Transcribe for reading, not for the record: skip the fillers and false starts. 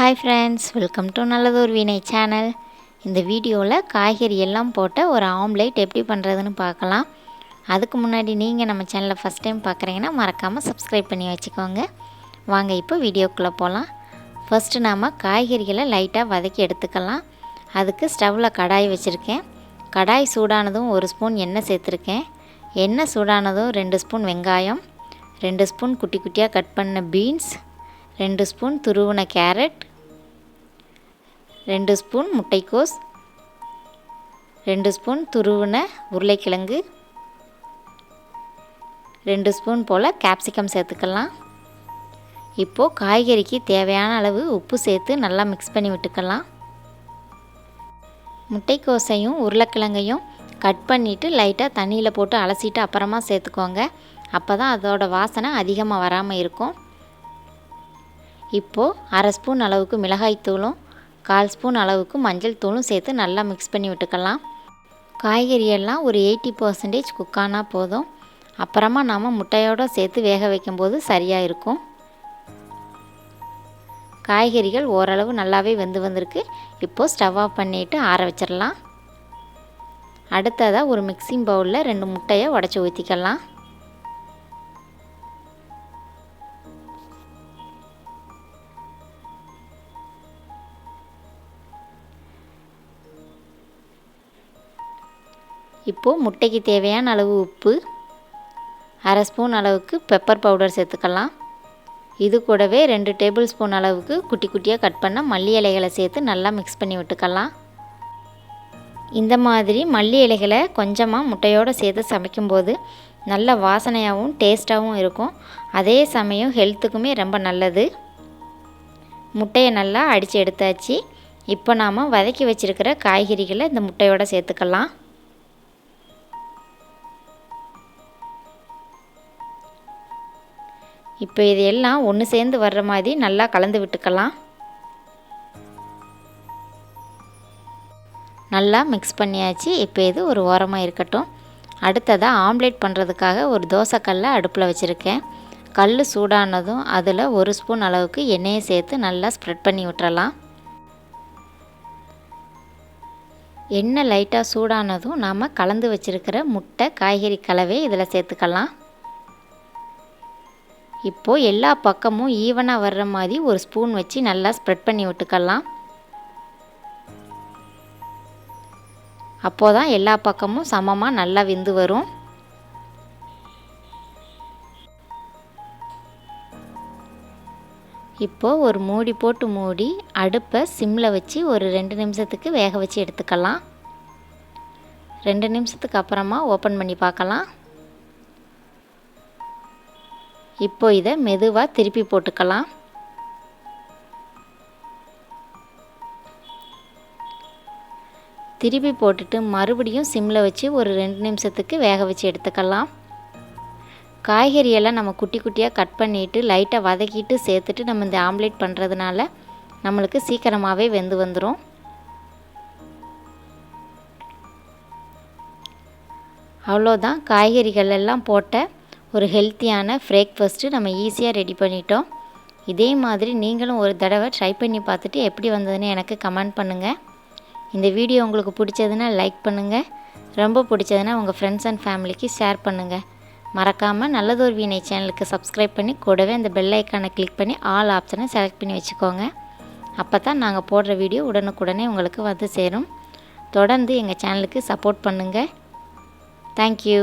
Hi friends, welcome to Nallathor Veenai channel. இந்த வீடியோவில் காய்கறி எல்லாம் போட்ட ஒரு ஆம்லேட் எப்படி பண்ணுறதுன்னு பார்க்கலாம். அதுக்கு முன்னாடி நீங்கள் நம்ம சேனலை ஃபஸ்ட் டைம் பார்க்குறீங்கன்னா மறக்காமல் சப்ஸ்கிரைப் பண்ணி வச்சுக்கோங்க. வாங்க இப்போ வீடியோக்குள்ளே போகலாம். ஃபஸ்ட்டு நாம் காய்கறிகளை லைட்டாக வதக்கி எடுத்துக்கலாம். அதுக்கு ஸ்டவ்வில் கடாய் வச்சுருக்கேன். கடாய் சூடானதும் 1 ஸ்பூன் எண்ணெய் சேர்த்துருக்கேன். எண்ணெய் சூடானதும் 2 ஸ்பூன் வெங்காயம், 2 ஸ்பூன் குட்டி குட்டியாக கட் பண்ண பீன்ஸ், 2 ஸ்பூன் துருவின கேரட், 2 ஸ்பூன் முட்டைக்கோஸ், 2 ஸ்பூன் துருவின உருளைக்கிழங்கு, 2 ஸ்பூன் போல் கேப்சிகம் சேர்த்துக்கலாம். இப்போது காய்கறிக்கு தேவையான அளவு உப்பு சேர்த்து நல்லா மிக்ஸ் பண்ணி விட்டுக்கலாம். முட்டைக்கோஸையும் உருளைக்கிழங்கையும் கட் பண்ணிவிட்டு லைட்டாக தண்ணியில் போட்டு அலசிட்டு அப்புறமா சேர்த்துக்கோங்க. அப்போ தான் அதோட வாசனை அதிகமாக வராமல் இருக்கும். இப்போது 1/2 ஸ்பூன் அளவுக்கு மிளகாய்த்தூளும் 1/4 ஸ்பூன் அளவுக்கு மஞ்சள் தூளும் சேர்த்து நல்லா மிக்ஸ் பண்ணி விட்டுக்கலாம். காய்கறியெல்லாம் ஒரு 80% குக் ஆனால் போதும். அப்புறமா நாம் முட்டையோடு சேர்த்து வேக வைக்கும்போது சரியாக இருக்கும். காய்கறிகள் ஓரளவு நல்லாவே வெந்து வந்திருக்கு. இப்போது ஸ்டவ் ஆஃப் பண்ணிவிட்டு ஆற வச்சிடலாம். அடுத்ததாக ஒரு மிக்சிங் பவுலில் 2 முட்டையை உடச்சி ஊற்றிக்கலாம். இப்போது முட்டைக்கு தேவையான அளவு உப்பு, 1/2 ஸ்பூன் அளவுக்கு பெப்பர் பவுடர் சேர்த்துக்கலாம். இது கூடவே 2 டேபிள் ஸ்பூன் அளவுக்கு குட்டி குட்டியாக கட் பண்ண மல்லி இலைகளை சேர்த்து நல்லா மிக்ஸ் பண்ணி விட்டுக்கலாம். இந்த மாதிரி மல்லி இலைகளை கொஞ்சமாக முட்டையோடு சேர்த்து சமைக்கும்போது நல்ல வாசனையாகவும் டேஸ்ட்டாகவும் இருக்கும். அதே சமயம் ஹெல்த்துக்குமே ரொம்ப நல்லது. முட்டையை நல்லா அடித்து எடுத்தாச்சு. இப்போ நாம் வதக்கி வச்சுருக்கிற காய்கறிகளை இந்த முட்டையோடு சேர்த்துக்கலாம். இப்போ இது எல்லாம் ஒன்று சேர்ந்து வர்ற மாதிரி நல்லா கலந்து விட்டுக்கலாம். நல்லா மிக்ஸ் பண்ணியாச்சு. இப்போ இது ஒரு ஓரமாக இருக்கட்டும். அடுத்ததாக ஆம்லேட் பண்ணுறதுக்காக ஒரு தோசைக்கல்லை அடுப்பில் வச்சுருக்கேன். கல் சூடானதும் அதில் 1 ஸ்பூன் அளவுக்கு எண்ணெயை சேர்த்து நல்லா ஸ்ப்ரெட் பண்ணி விட்டுறலாம். எண்ணெய் லைட்டாக சூடானதும் நாம் கலந்து வச்சுருக்கிற முட்டை காய்கறி கலவை இதில் சேர்த்துக்கலாம். இப்போது எல்லா பக்கமும் ஈவனாக வர்ற மாதிரி ஒரு ஸ்பூன் வச்சு நல்லா ஸ்ப்ரெட் பண்ணி விட்டுக்கலாம். அப்போது தான் எல்லா பக்கமும் சமமாக நல்லா வெந்து வரும். இப்போது ஒரு மூடி போட்டு மூடி அடுப்பை சிம்மில் வச்சு ஒரு 2 நிமிஷத்துக்கு வேக வச்சு எடுத்துக்கலாம். 2 நிமிஷத்துக்கு அப்புறமா ஓப்பன் பண்ணி பார்க்கலாம். இப்போ இதை மெதுவாக திருப்பி போட்டுக்கலாம். திருப்பி போட்டுட்டு மறுபடியும் சிம்மில் வச்சு ஒரு 2 நிமிஷத்துக்கு வேக வச்சு எடுத்துக்கலாம். காய்கறியெல்லாம் நம்ம குட்டி குட்டியாக கட் பண்ணிவிட்டு லைட்டாக வதக்கிட்டு சேர்த்துட்டு நம்ம இந்த ஆம்லேட் பண்ணுறதுனால நம்மளுக்கு சீக்கிரமாகவே வெந்து வந்துடும். அவ்வளோதான், காய்கறிகள் எல்லாம் போட்ட ஒரு ஹெல்த்தியான பிரேக்ஃபாஸ்ட்டு நம்ம ஈஸியாக ரெடி பண்ணிட்டோம். இதே மாதிரி நீங்களும் ஒரு தடவை ட்ரை பண்ணி பார்த்துட்டு எப்படி வந்ததுன்னு எனக்கு கமெண்ட் பண்ணுங்கள். இந்த வீடியோ உங்களுக்கு பிடிச்சதுன்னா லைக் பண்ணுங்கள். ரொம்ப பிடிச்சதுன்னா உங்கள் ஃப்ரெண்ட்ஸ் அண்ட் ஃபேமிலிக்கு ஷேர் பண்ணுங்கள். மறக்காமல் நல்லதொரு வீணை சேனலுக்கு சப்ஸ்கிரைப் பண்ணி கூடவே அந்த பெல் ஐக்கானை கிளிக் பண்ணி ஆல் ஆப்ஷனை செலக்ட் பண்ணி வச்சுக்கோங்க. அப்போ தான் நாங்கள் போடுற வீடியோ உடனுக்குடனே உங்களுக்கு வந்து சேரும். தொடர்ந்து எங்கள் சேனலுக்கு சப்போர்ட் பண்ணுங்கள். தேங்க்யூ.